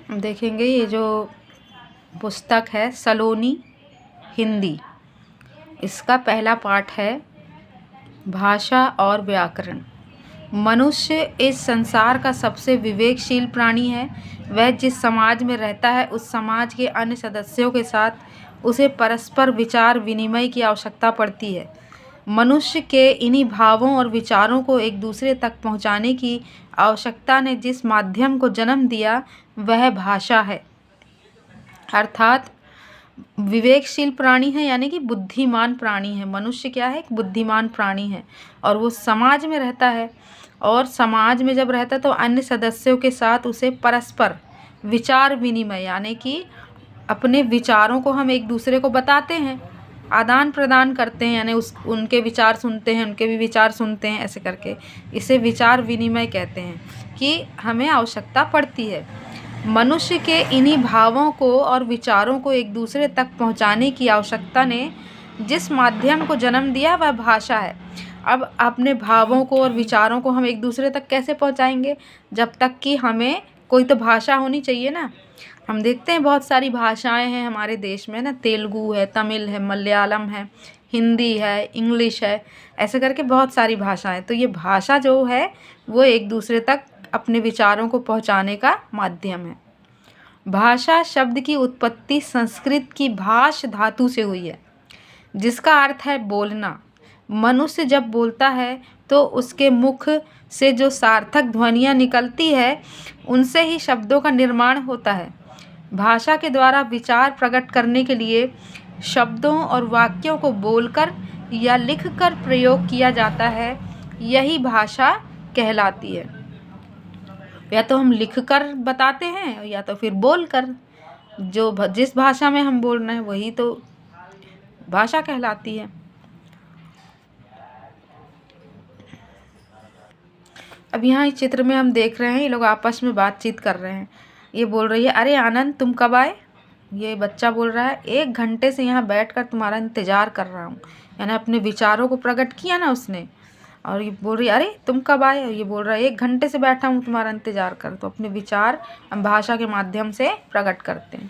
हम देखेंगे ये जो पुस्तक है सलोनी हिंदी, इसका पहला पाठ है भाषा और व्याकरण। मनुष्य इस संसार का सबसे विवेकशील प्राणी है। वह जिस समाज में रहता है उस समाज के अन्य सदस्यों के साथ उसे परस्पर विचार विनिमय की आवश्यकता पड़ती है। मनुष्य के इन्हीं भावों और विचारों को एक दूसरे तक पहुंचाने की आवश्यकता ने जिस माध्यम को जन्म दिया वह भाषा है। अर्थात विवेकशील प्राणी है, यानी कि बुद्धिमान प्राणी है। मनुष्य क्या है? एक बुद्धिमान प्राणी है और वो समाज में रहता है, और समाज में जब रहता है तो अन्य सदस्यों के साथ उसे परस्पर विचार विनिमय, यानी कि अपने विचारों को हम एक दूसरे को बताते हैं, आदान प्रदान करते हैं, यानी उनके विचार सुनते हैं, उनके भी विचार सुनते हैं, ऐसे करके इसे विचार विनिमय कहते हैं कि हमें आवश्यकता पड़ती है। मनुष्य के इन्हीं भावों को और विचारों को एक दूसरे तक पहुंचाने की आवश्यकता ने जिस माध्यम को जन्म दिया वह भाषा है। अब अपने भावों को और विचारों को हम एक दूसरे तक कैसे पहुंचाएंगे? जब तक कि हमें कोई तो भाषा होनी चाहिए ना। हम देखते हैं बहुत सारी भाषाएं हैं हमारे देश में ना, तेलुगु है, तमिल है, मलयालम है, हिंदी है, इंग्लिश है, ऐसे करके बहुत सारी भाषाएं। तो ये भाषा जो है वो एक दूसरे तक अपने विचारों को पहुंचाने का माध्यम है। भाषा शब्द की उत्पत्ति संस्कृत की भाष धातु से हुई है, जिसका अर्थ है बोलना। मनुष्य जब बोलता है तो उसके मुख से जो सार्थक ध्वनियाँ निकलती है उनसे ही शब्दों का निर्माण होता है। भाषा के द्वारा विचार प्रकट करने के लिए शब्दों और वाक्यों को बोलकर या लिखकर प्रयोग किया जाता है, यही भाषा कहलाती है। या तो हम लिखकर बताते हैं या तो फिर बोलकर, जिस भाषा में हम बोल रहे हैं वही तो भाषा कहलाती है। अब यहाँ इस चित्र में हम देख रहे हैं ये लोग आपस में बातचीत कर रहे हैं। ये बोल रही है, अरे आनंद तुम कब आए? ये बच्चा बोल रहा है, 1 घंटे से यहाँ बैठकर तुम्हारा इंतज़ार कर रहा हूँ। यानी अपने विचारों को प्रकट किया ना उसने। और ये बोल रही है, अरे तुम कब आए? ये बोल रहा है, 1 घंटे से बैठा हूँ तुम्हारा इंतज़ार कर। तो अपने विचार हम भाषा के माध्यम से प्रकट करते हैं।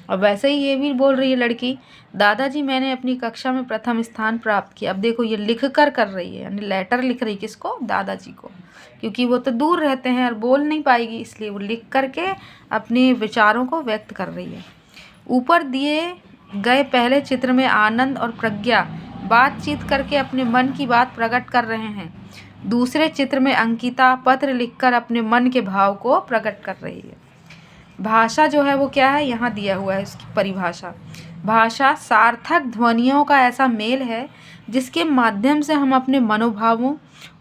और वैसे ही ये भी बोल रही है लड़की, दादाजी मैंने अपनी कक्षा में प्रथम स्थान प्राप्त किया। अब देखो ये लिख कर रही है, यानी लेटर लिख रही, किसको? दादाजी को, क्योंकि वो तो दूर रहते हैं और बोल नहीं पाएगी, इसलिए वो लिख करके अपने विचारों को व्यक्त कर रही है। ऊपर दिए गए पहले चित्र में आनंद और प्रज्ञा बातचीत करके अपने मन की बात प्रकट कर रहे हैं। दूसरे चित्र में अंकिता पत्र लिखकर अपने मन के भाव को प्रकट कर रही है। भाषा जो है वो क्या है, यहाँ दिया हुआ है इसकी परिभाषा। भाषा सार्थक ध्वनियों का ऐसा मेल है जिसके माध्यम से हम अपने मनोभावों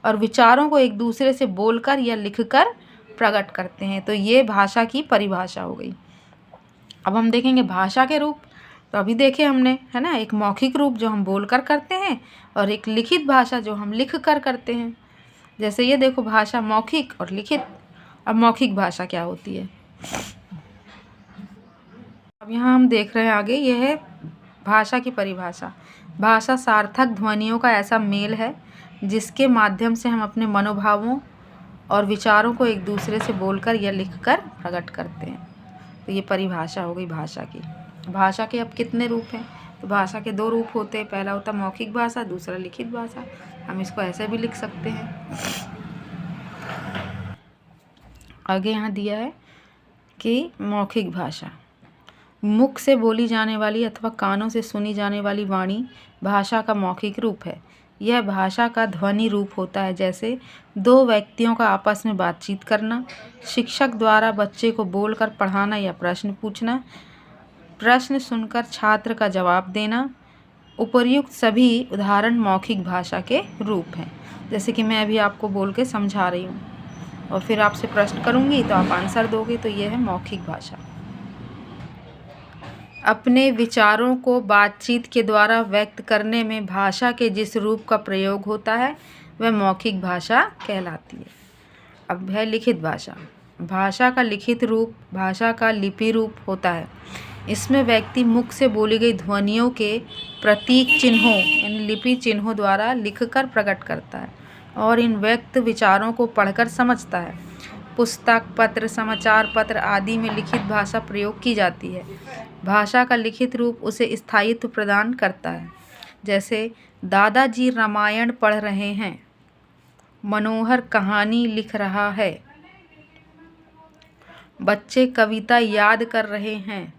और विचारों को एक दूसरे से बोलकर या लिखकर प्रकट करते हैं। तो ये भाषा की परिभाषा हो गई। अब हम देखेंगे भाषा के रूप। तो अभी देखे हमने, है ना, एक मौखिक रूप जो हम बोलकर करते हैं और एक लिखित भाषा जो हम लिख कर करते हैं। जैसे ये देखो, भाषा मौखिक और लिखित। अब मौखिक भाषा क्या होती है? अब यहाँ हम देख रहे हैं आगे, यह है भाषा की परिभाषा। भाषा सार्थक ध्वनियों का ऐसा मेल है जिसके माध्यम से हम अपने मनोभावों और विचारों को एक दूसरे से बोलकर या लिखकर प्रकट करते हैं। तो ये परिभाषा हो गई भाषा की। भाषा के अब कितने रूप हैं? तो भाषा के 2 रूप होते हैं। पहला होता है मौखिक भाषा, दूसरा लिखित भाषा। हम इसको ऐसे भी लिख सकते हैं। आगे यहाँ दिया है कि मौखिक भाषा मुख से बोली जाने वाली अथवा कानों से सुनी जाने वाली वाणी भाषा का मौखिक रूप है। यह भाषा का ध्वनि रूप होता है, जैसे 2 व्यक्तियों का आपस में बातचीत करना, शिक्षक द्वारा बच्चे को बोलकर पढ़ाना या प्रश्न पूछना, प्रश्न सुनकर छात्र का जवाब देना। उपर्युक्त सभी उदाहरण मौखिक भाषा के रूप हैं। जैसे कि मैं अभी आपको बोल के समझा रही हूँ और फिर आपसे प्रश्न करूँगी तो आप आंसर दोगे, तो ये है मौखिक भाषा। अपने विचारों को बातचीत के द्वारा व्यक्त करने में भाषा के जिस रूप का प्रयोग होता है वह मौखिक भाषा कहलाती है। अब है लिखित भाषा। भाषा का लिखित रूप भाषा का लिपि रूप होता है। इसमें व्यक्ति मुख से बोली गई ध्वनियों के प्रतीक चिन्हों यानी लिपि चिन्हों द्वारा लिखकर प्रकट करता है और इन व्यक्त विचारों को पढ़कर समझता है। पुस्तक, पत्र, समाचार पत्र आदि में लिखित भाषा प्रयोग की जाती है। भाषा का लिखित रूप उसे स्थायित्व प्रदान करता है। जैसे दादाजी रामायण पढ़ रहे हैं, मनोहर कहानी लिख रहा है, बच्चे कविता याद कर रहे हैं,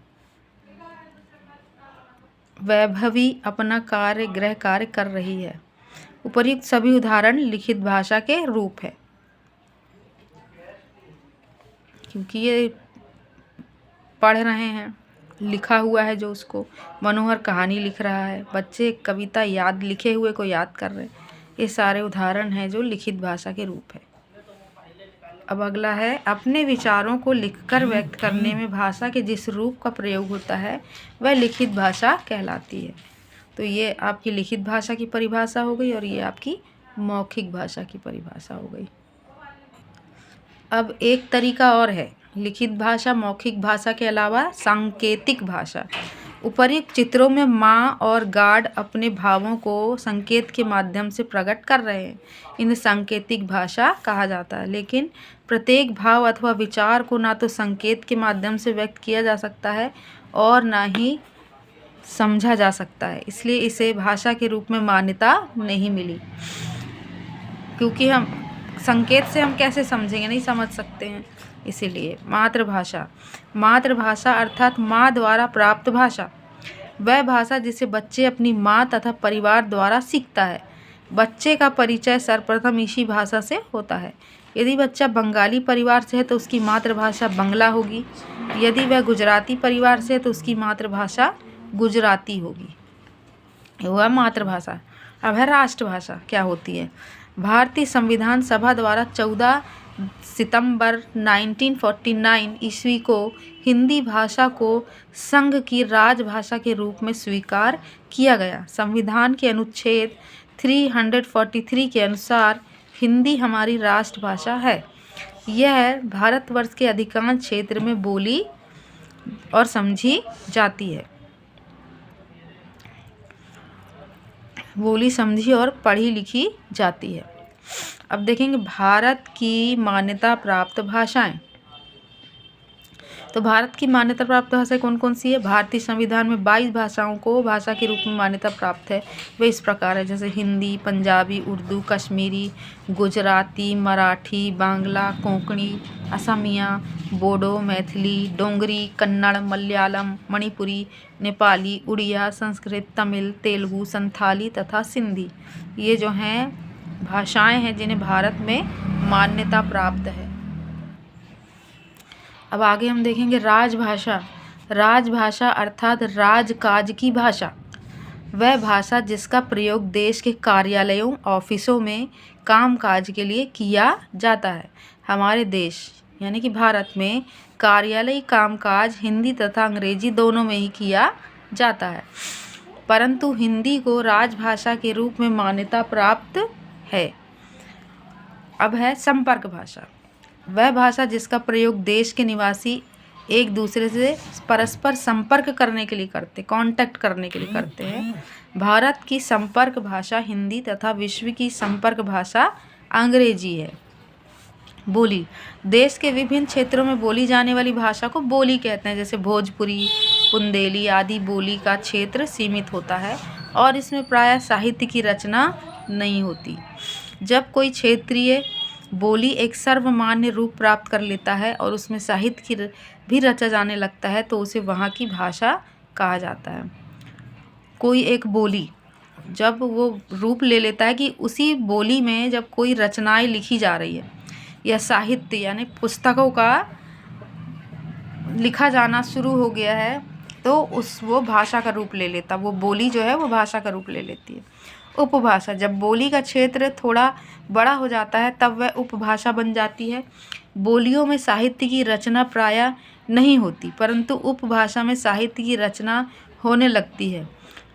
वैभवी अपना गृह कार्य कर रही है। उपर्युक्त सभी उदाहरण लिखित भाषा के रूप है, क्योंकि ये पढ़ रहे हैं, लिखा हुआ है जो उसको, मनोहर कहानी लिख रहा है, बच्चे कविता लिखे हुए को याद कर रहे हैं। ये सारे उदाहरण हैं जो लिखित भाषा के रूप है। अब अगला है, अपने विचारों को लिखकर व्यक्त करने में भाषा के जिस रूप का प्रयोग होता है वह लिखित भाषा कहलाती है। तो ये आपकी लिखित भाषा की परिभाषा हो गई और ये आपकी मौखिक भाषा की परिभाषा हो गई। अब एक तरीका और है लिखित भाषा, मौखिक भाषा के अलावा सांकेतिक भाषा। उपर्युक्त चित्रों में माँ और गार्ड अपने भावों को संकेत के माध्यम से प्रकट कर रहे हैं, इन्हें सांकेतिक भाषा कहा जाता है। लेकिन प्रत्येक भाव अथवा विचार को ना तो संकेत के माध्यम से व्यक्त किया जा सकता है और ना ही समझा जा सकता है, इसलिए इसे भाषा के रूप में मान्यता नहीं मिली। क्योंकि हम संकेत से हम कैसे समझेंगे, नहीं समझ सकते हैं। इसीलिए मातृभाषा, मातृभाषा अर्थात माँ द्वारा प्राप्त भाषा, वह भाषा जिसे बच्चे अपनी माँ तथा परिवार द्वारा सीखता है। बच्चे का परिचय सर्वप्रथम इसी भाषा से होता है। यदि बच्चा बंगाली परिवार से है तो उसकी मातृभाषा बंगला होगी, यदि वह गुजराती परिवार से है तो उसकी मातृभाषा गुजराती होगी। वह मातृभाषा। अब है राष्ट्रभाषा, क्या होती है। भारतीय संविधान सभा द्वारा 14 सितंबर 1949 ईस्वी को हिंदी भाषा को संघ की राजभाषा के रूप में स्वीकार किया गया। संविधान के अनुच्छेद 343 के अनुसार हिंदी हमारी राष्ट्रभाषा है। यह भारतवर्ष के अधिकांश क्षेत्र में बोली और समझी जाती है, बोली समझी और पढ़ी लिखी जाती है। अब देखेंगे भारत की मान्यता प्राप्त भाषाएं। तो भारत की मान्यता प्राप्त भाषाएं कौन कौन सी है। भारतीय संविधान में 22 भाषाओं को भाषा के रूप में मान्यता प्राप्त है। वे इस प्रकार है, जैसे हिंदी, पंजाबी, उर्दू, कश्मीरी, गुजराती, मराठी, बांग्ला, कोंकणी, असमिया, बोडो, मैथिली, डोंगरी, कन्नड़, मलयालम, मणिपुरी, नेपाली, उड़िया, संस्कृत, तमिल, तेलुगु, संथाली तथा सिंधी। ये जो हैं भाषाएं हैं जिन्हें भारत में मान्यता प्राप्त है। अब आगे हम देखेंगे राजभाषा। राजभाषा अर्थात राजकाज की भाषा, वह भाषा जिसका प्रयोग देश के कार्यालयों, ऑफिसों में कामकाज के लिए किया जाता है। हमारे देश यानी कि भारत में कार्यालयी कामकाज हिंदी तथा अंग्रेजी दोनों में ही किया जाता है, परंतु हिंदी को राजभाषा के रूप में मान्यता प्राप्त है। अब है संपर्क भाषा, वह भाषा जिसका प्रयोग देश के निवासी एक दूसरे से परस्पर संपर्क करने के लिए करते, कांटेक्ट करने के लिए करते हैं। भारत की संपर्क भाषा हिंदी तथा विश्व की संपर्क भाषा अंग्रेजी है। बोली, देश के विभिन्न क्षेत्रों में बोली जाने वाली भाषा को बोली कहते हैं, जैसे भोजपुरी, बुंदेली आदि बोली का क्षेत्र सीमित होता है और इसमें प्रायः साहित्य की रचना नहीं होती। जब कोई क्षेत्रीय बोली एक सर्वमान्य रूप प्राप्त कर लेता है और उसमें साहित्य की भी रचा जाने लगता है तो उसे वहाँ की भाषा कहा जाता है। कोई एक बोली जब वो रूप ले लेता है कि उसी बोली में जब कोई रचनाएं लिखी जा रही है या साहित्य यानी पुस्तकों का लिखा जाना शुरू हो गया है तो वो भाषा का रूप ले लेता, वो बोली जो है वो भाषा का रूप ले लेती है। उपभाषा, जब बोली का क्षेत्र थोड़ा बड़ा हो जाता है तब वह उपभाषा बन जाती है। बोलियों में साहित्य की रचना प्रायः नहीं होती, परंतु उपभाषा में साहित्य की रचना होने लगती है।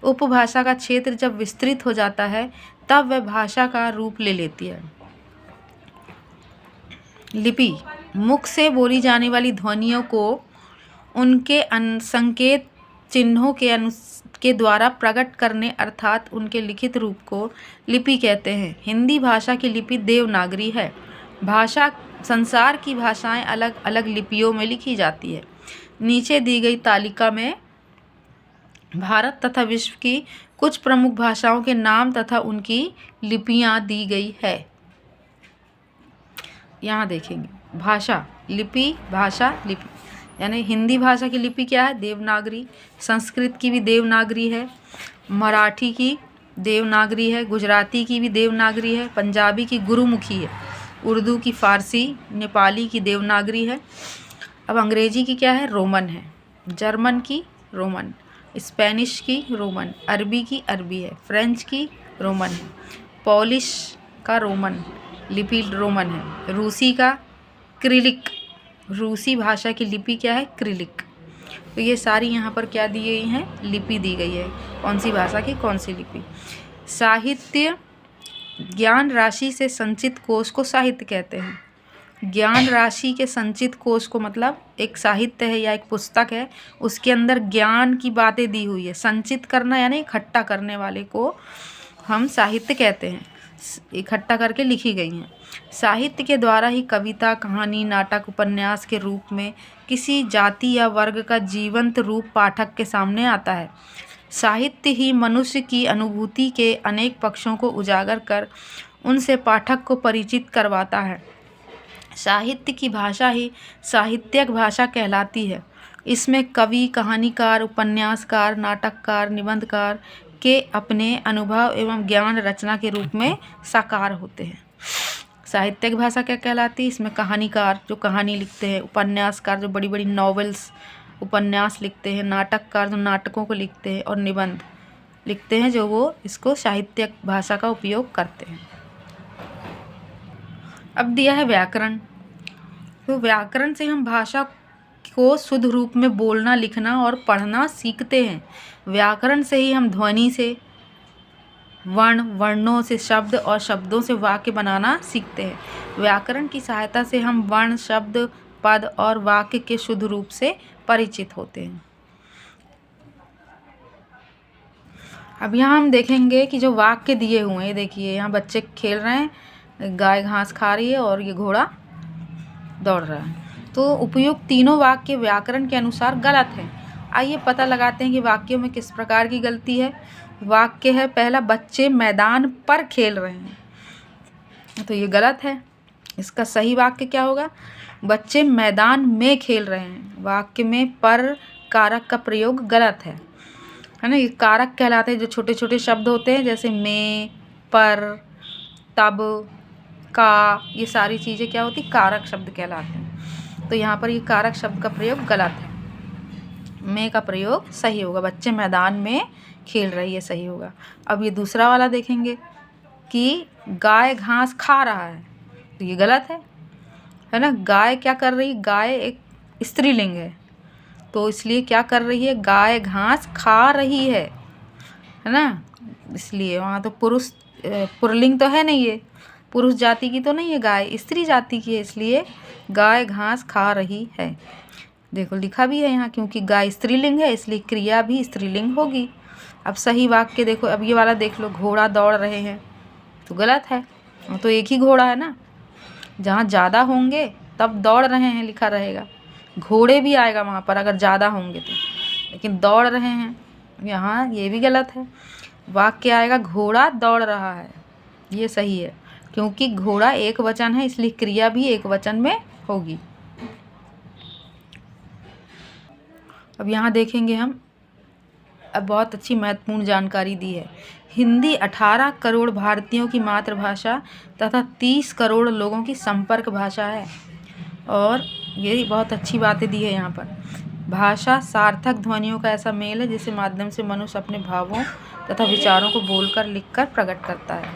उपभाषा का क्षेत्र जब विस्तृत हो जाता है तब वह भाषा का रूप ले लेती है। लिपि, मुख से बोली जाने वाली ध्वनियों को उनके संकेत चिन्हों के द्वारा प्रकट करने अर्थात उनके लिखित रूप को लिपि कहते हैं। हिंदी भाषा की लिपि देवनागरी है। भाषा संसार की भाषाएं अलग अलग लिपियों में लिखी जाती है। नीचे दी गई तालिका में भारत तथा विश्व की कुछ प्रमुख भाषाओं के नाम तथा उनकी लिपियां दी गई है। यहाँ देखेंगे भाषा, लिपि, भाषा, लिपि। यानी हिंदी भाषा की लिपि क्या है? देवनागरी। संस्कृत की भी देवनागरी है, मराठी की देवनागरी है, गुजराती की भी देवनागरी है, पंजाबी की गुरुमुखी है, उर्दू की फ़ारसी, नेपाली की देवनागरी है। अब अंग्रेजी की क्या है? रोमन है। जर्मन की रोमन, स्पेनिश की रोमन, अरबी की अरबी है, फ्रेंच की रोमन है, पोलिश का रोमन लिपि रोमन है, रूसी का क्रिलिक, रूसी भाषा की लिपि क्या है? क्रिलिक। तो ये सारी यहाँ पर क्या दी गई हैं? लिपि दी गई है, कौन सी भाषा की कौन सी लिपि। साहित्य, ज्ञान राशि से संचित कोश को साहित्य कहते हैं। ज्ञान राशि के संचित कोश को मतलब एक साहित्य है या एक पुस्तक है, उसके अंदर ज्ञान की बातें दी हुई है। संचित करना यानी इकट्ठा करने वाले को हम साहित्य कहते हैं, इकट्ठा करके लिखी गई हैं। साहित्य के द्वारा ही कविता, कहानी, नाटक, उपन्यास के रूप में किसी जाति या वर्ग का जीवंत रूप पाठक के सामने आता है। साहित्य ही मनुष्य की अनुभूति के अनेक पक्षों को उजागर कर उनसे पाठक को परिचित करवाता है। साहित्य की भाषा ही साहित्यिक भाषा कहलाती है। इसमें कवि, कहानीकार, उपन्यासकार, नाटककार, निबंधकार के अपने अनुभव एवं ज्ञान रचना के रूप में साकार होते हैं। साहित्यिक भाषा क्या कहलाती है? इसमें कहानीकार जो कहानी लिखते हैं, उपन्यासकार जो बड़ी बड़ी नॉवेल्स उपन्यास लिखते हैं, नाटककार जो नाटकों को लिखते हैं, और निबंध लिखते हैं जो वो इसको साहित्यिक भाषा का उपयोग करते हैं। अब दिया है व्याकरण। तो व्याकरण से हम भाषा को शुद्ध रूप में बोलना, लिखना और पढ़ना सीखते हैं। व्याकरण से ही हम ध्वनि से, वर्ण, वर्णों से शब्द और शब्दों से वाक्य बनाना सीखते हैं। व्याकरण की सहायता से हम वर्ण, शब्द, पद और वाक्य के शुद्ध रूप से परिचित होते हैं। अब यहाँ हम देखेंगे कि जो वाक्य दिए हुए हैं, देखिए यहाँ बच्चे खेल रहे हैं, गाय घास खा रही है और ये घोड़ा दौड़ रहा है। तो उपयुक्त तीनों वाक्य व्याकरण के अनुसार गलत हैं। आइए पता लगाते हैं कि वाक्यों में किस प्रकार की गलती है। वाक्य है पहला, बच्चे मैदान पर खेल रहे हैं, तो ये गलत है। इसका सही वाक्य क्या होगा? बच्चे मैदान में खेल रहे हैं। वाक्य में पर कारक का प्रयोग गलत है ना। ये कारक कहलाते हैं जो छोटे छोटे शब्द होते हैं, जैसे में, पर, तब, का, ये सारी चीज़ें क्या होती? कारक शब्द कहलाते हैं। तो यहाँ पर ये कारक शब्द का प्रयोग गलत है। में का प्रयोग सही होगा, बच्चे मैदान में खेल रही है, सही होगा। अब ये दूसरा वाला देखेंगे कि गाय घास खा रहा है, तो ये गलत है ना। गाय क्या कर रही है? गाय एक स्त्रीलिंग है, तो इसलिए क्या कर रही है? गाय घास खा रही है ना। इसलिए वहाँ तो पुरुष पुल्लिंग तो है नहीं, ये पुरुष जाति की तो नहीं है, गाय स्त्री जाति की है, इसलिए गाय घास खा रही है। देखो लिखा भी है यहाँ, क्योंकि गाय स्त्रीलिंग है इसलिए क्रिया भी स्त्रीलिंग होगी। अब सही वाक्य देखो, अब ये वाला देख लो, घोड़ा दौड़ रहे हैं, तो गलत है। तो एक ही घोड़ा है ना, जहाँ ज़्यादा होंगे तब दौड़ रहे हैं लिखा रहेगा। घोड़े भी आएगा वहाँ पर अगर ज़्यादा होंगे तो, लेकिन दौड़ रहे हैं यहाँ, ये भी गलत है। वाक्य आएगा घोड़ा दौड़ रहा है, ये सही है, क्योंकि घोड़ा एक वचन है इसलिए क्रिया भी एक वचन में होगी। अब यहाँ देखेंगे हम, अब बहुत अच्छी महत्वपूर्ण जानकारी दी है। हिंदी 18 करोड़ भारतीयों की मातृभाषा तथा 30 करोड़ लोगों की संपर्क भाषा है। और ये बहुत अच्छी बातें दी है यहाँ पर। भाषा सार्थक ध्वनियों का ऐसा मेल है जिसके माध्यम से मनुष्य अपने भावों तथा विचारों को बोलकर, लिखकर प्रकट करता है।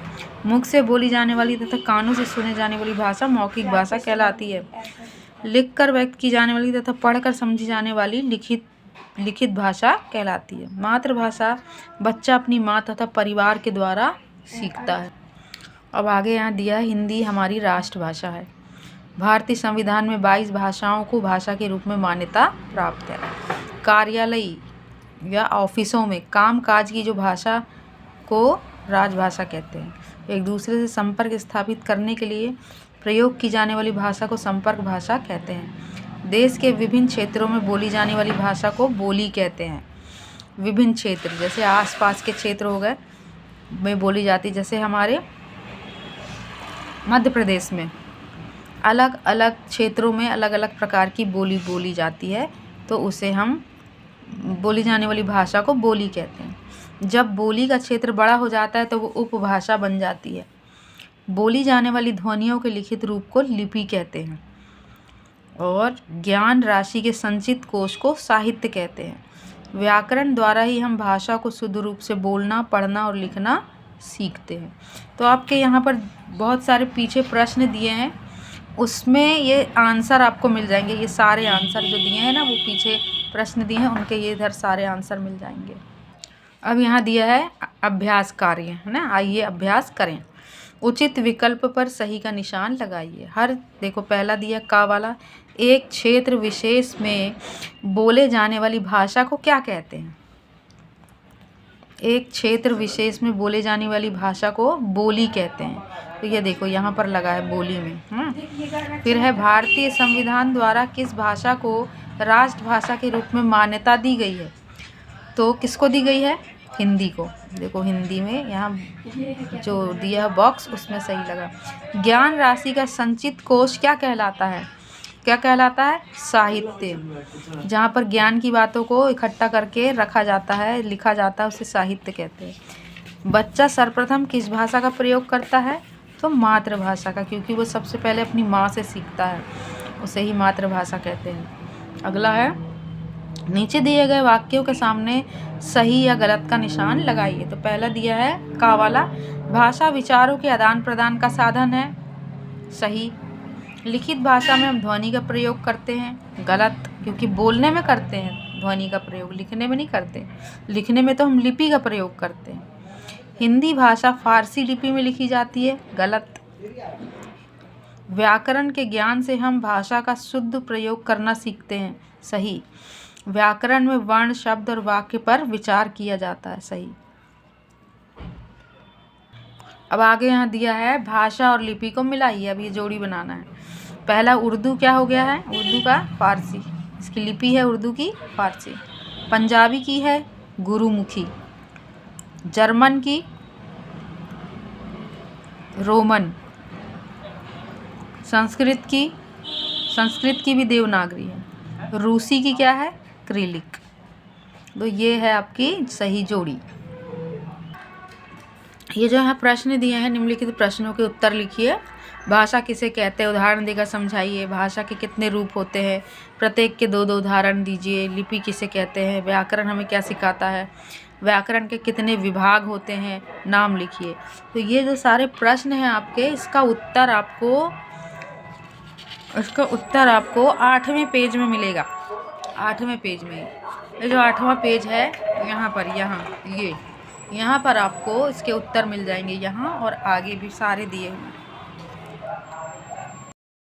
मुख से बोली जाने वाली तथा कानों से सुने जाने वाली भाषा मौखिक भाषा कहलाती है। लिखकर व्यक्त की जाने वाली तथा पढ़कर समझी जाने वाली लिखित भाषा कहलाती है। मातृभाषा बच्चा अपनी माँ तथा परिवार के द्वारा सीखता है। अब आगे यहाँ दिया है, हिंदी हमारी राष्ट्रभाषा है। भारतीय संविधान में 22 भाषाओं को भाषा के रूप में मान्यता प्राप्त है। कार्यालय या ऑफिसों में कामकाज की जो भाषा को राजभाषा कहते हैं। एक दूसरे से संपर्क स्थापित करने के लिए प्रयोग की जाने वाली भाषा को संपर्क भाषा कहते हैं। देश के विभिन्न क्षेत्रों में बोली जाने वाली भाषा को बोली कहते हैं। विभिन्न क्षेत्र जैसे आसपास के क्षेत्र हो गए में बोली जाती, जैसे हमारे मध्य प्रदेश में अलग अलग क्षेत्रों में अलग अलग प्रकार की बोली बोली जाती है, तो उसे हम बोली जाने वाली भाषा को बोली कहते हैं। जब बोली का क्षेत्र बड़ा हो जाता है तो वो उपभाषा बन जाती है। बोली जाने वाली ध्वनियों के लिखित रूप को लिपि कहते हैं और ज्ञान राशि के संचित कोश को साहित्य कहते हैं। व्याकरण द्वारा ही हम भाषा को शुद्ध रूप से बोलना, पढ़ना और लिखना सीखते हैं। तो आपके यहाँ पर बहुत सारे पीछे प्रश्न दिए हैं, उसमें ये आंसर आपको मिल जाएंगे। ये सारे आंसर जो दिए हैं ना, वो पीछे प्रश्न दिए हैं उनके ये इधर सारे आंसर मिल जाएंगे। अब यहाँ दिया है अभ्यास कार्य, है ना। आइए अभ्यास करें। उचित विकल्प पर सही का निशान लगाइए। देखो पहला दिया का वाला, एक क्षेत्र विशेष में बोले जाने वाली भाषा को क्या कहते हैं? एक क्षेत्र विशेष में बोले जाने वाली भाषा को बोली कहते हैं। तो ये देखो यहाँ पर लगा है बोली में। फिर है भारतीय संविधान द्वारा किस भाषा को राष्ट्रभाषा के रूप में मान्यता दी गई है? तो किसको दी गई है? हिंदी को। देखो हिंदी में यहाँ जो दिया है बॉक्स उसमें सही लगा। ज्ञान राशि का संचित कोश क्या कहलाता है? क्या कहलाता है? साहित्य। जहाँ पर ज्ञान की बातों को इकट्ठा करके रखा जाता है, लिखा जाता है, उसे साहित्य कहते हैं। बच्चा सर्वप्रथम किस भाषा का प्रयोग करता है? तो मातृभाषा का, क्योंकि वो सबसे पहले अपनी माँ से सीखता है, उसे ही मातृभाषा कहते हैं। अगला है, नीचे दिए गए वाक्यों के सामने सही या गलत का निशान लगाइए। तो पहला दिया है का वाला, भाषा विचारों के आदान प्रदान का साधन है। सही। लिखित भाषा में हम ध्वनि का प्रयोग करते हैं। गलत, क्योंकि बोलने में करते हैं ध्वनि का प्रयोग, लिखने में नहीं करते। लिखने में तो हम लिपि का प्रयोग करते हैं। हिंदी भाषा फारसी लिपि में लिखी जाती है। गलत। व्याकरण के ज्ञान से हम भाषा का शुद्ध प्रयोग करना सीखते हैं। सही। व्याकरण में वर्ण, शब्द और वाक्य पर विचार किया जाता है। सही। अब आगे यहाँ दिया है भाषा और लिपि को मिलाइए। अब ये जोड़ी बनाना है। पहला उर्दू क्या हो गया है? उर्दू का फारसी, इसकी लिपि है उर्दू की फारसी। पंजाबी की है गुरुमुखी, जर्मन की रोमन, संस्कृत की भी देवनागरी है, रूसी की क्या है? क्रिलिक। तो ये है आपकी सही जोड़ी। ये जो है प्रश्न दिए हैं, निम्नलिखित प्रश्नों के उत्तर लिखिए। भाषा किसे कहते हैं? उदाहरण देकर समझाइए। भाषा के कितने रूप होते हैं? प्रत्येक के दो दो उदाहरण दीजिए। लिपि किसे कहते हैं? व्याकरण हमें क्या सिखाता है? व्याकरण के कितने विभाग होते हैं? नाम लिखिए। तो ये जो सारे प्रश्न हैं आपके, इसका उत्तर आपको 8वें पेज में मिलेगा। 8वें पेज में, ये जो 8वां पेज है यहाँ पर आपको इसके उत्तर मिल जाएंगे, यहाँ और आगे भी सारे दिए हुए हैं।